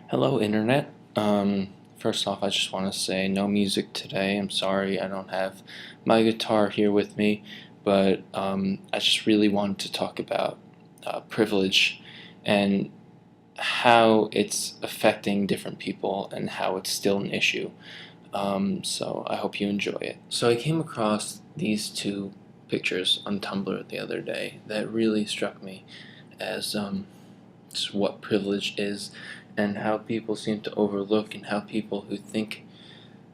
Hello, Internet. First off, I just want to say no music today. I'm sorry I don't have my guitar here with me, but I just really wanted to talk about privilege and how it's affecting different people and how it's still an issue. So I hope you enjoy it. So I came across these two pictures on Tumblr the other day that really struck me as just what privilege is and how people seem to overlook and how people who think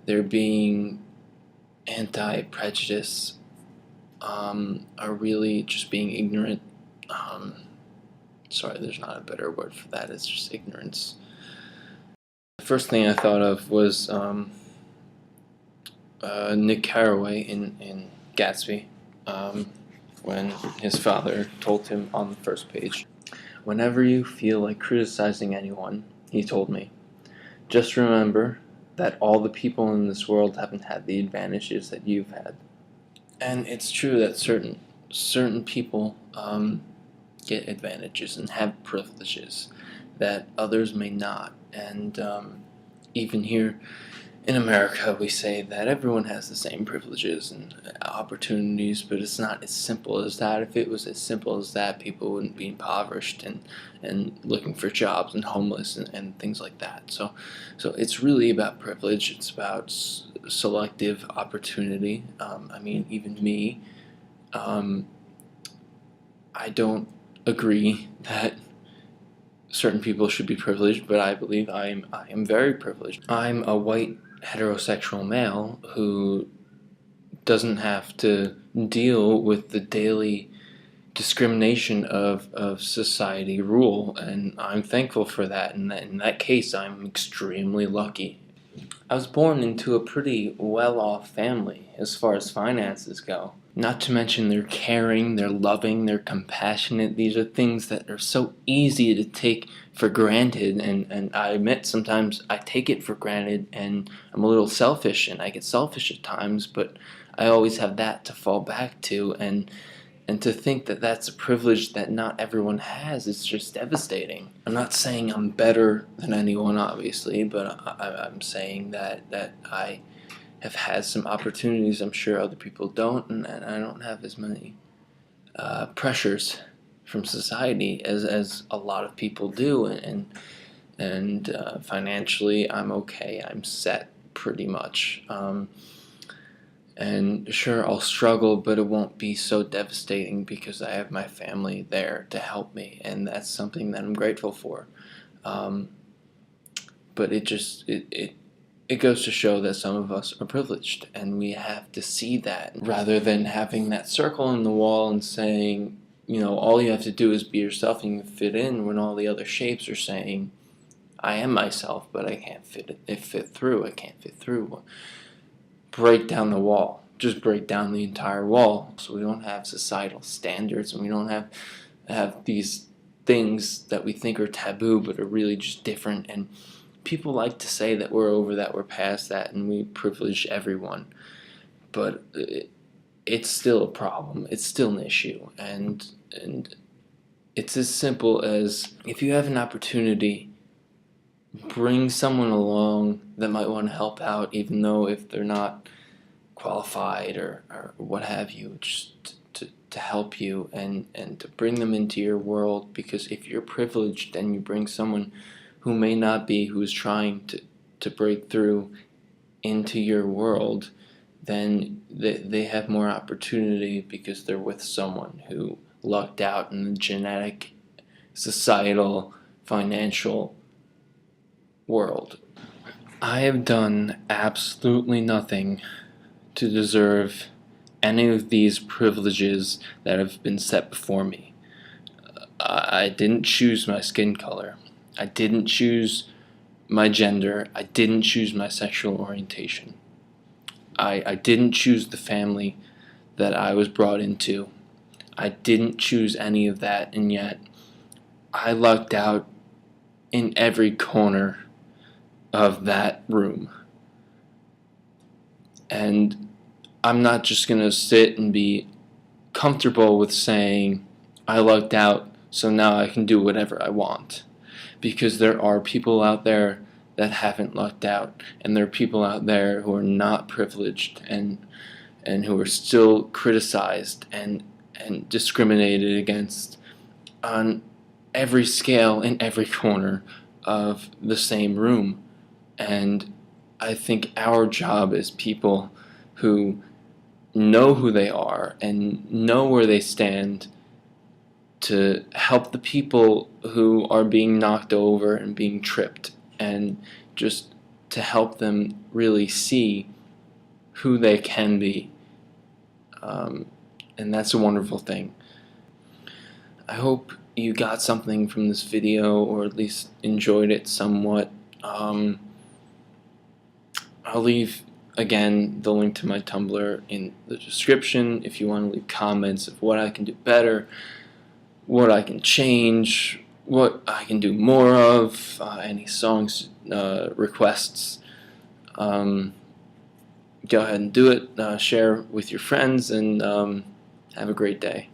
they're being anti-prejudice are really just being ignorant. Sorry, there's not a better word for that. It's just ignorance. The first thing I thought of was Nick Carraway in Gatsby, when his father told him on the first page, "Whenever you feel like criticizing anyone," he told me, "just remember that all the people in this world haven't had the advantages that you've had." And it's true that certain people get advantages and have privileges that others may not. And even here in America, we say that everyone has the same privileges and opportunities, but it's not as simple as that. If it was as simple as that, people wouldn't be impoverished and looking for jobs and homeless and things like that. So it's really about privilege. It's about selective opportunity. Even me, I don't agree that certain people should be privileged, but I believe I am very privileged. I'm a white heterosexual male who doesn't have to deal with the daily discrimination of society rule, and I'm thankful for that. In that case, I'm extremely lucky. I was born into a pretty well-off family as far as finances go. Not to mention they're caring, they're loving, they're compassionate. These are things that are so easy to take for granted, and I admit sometimes I take it for granted and I'm a little selfish and I get selfish at times, but I always have that to fall back to, and to think that that's a privilege that not everyone has, it's just devastating. I'm not saying I'm better than anyone, obviously, but I'm saying that I have had some opportunities I'm sure other people don't, and I don't have as many pressures from society as a lot of people do, and financially I'm okay. I'm set pretty much. And sure, I'll struggle, but it won't be so devastating because I have my family there to help me, and that's something that I'm grateful for. But it goes to show that some of us are privileged, and we have to see that rather than having that circle in the wall and saying, all you have to do is be yourself and you can fit in, when all the other shapes are saying, I am myself, but I can't fit through. I can't fit through. Break down the wall. Just break down the entire wall, so we don't have societal standards and we don't have these things that we think are taboo but are really just different. And people like to say that we're over that, we're past that, and we privilege everyone, but it's still a problem. It's still an issue, and it's as simple as, if you have an opportunity, bring someone along that might want to help out, even though if they're not qualified or what have you, just to help you and to bring them into your world. Because if you're privileged and you bring someone who may not be, who's trying to break through into your world, then they have more opportunity because they're with someone who lucked out in the genetic, societal, financial world. I have done absolutely nothing to deserve any of these privileges that have been set before me. I didn't choose my skin color. I didn't choose my gender. I didn't choose my sexual orientation. I didn't choose the family that I was brought into. I didn't choose any of that, and yet I lucked out in every corner of that room. And I'm not just going to sit and be comfortable with saying I lucked out, so now I can do whatever I want. because there are people out there that haven't lucked out, and there are people out there who are not privileged and who are still criticized and discriminated against on every scale in every corner of the same room. And I think our job as people who know who they are and know where they stand to help the people who are being knocked over and being tripped, and just to help them really see who they can be. And that's a wonderful thing. I hope you got something from this video, or at least enjoyed it somewhat. I'll leave, again, the link to my Tumblr in the description if you want to leave comments of what I can do better, what I can change, what I can do more of, any songs requests. Go ahead and do it. Share with your friends, and have a great day.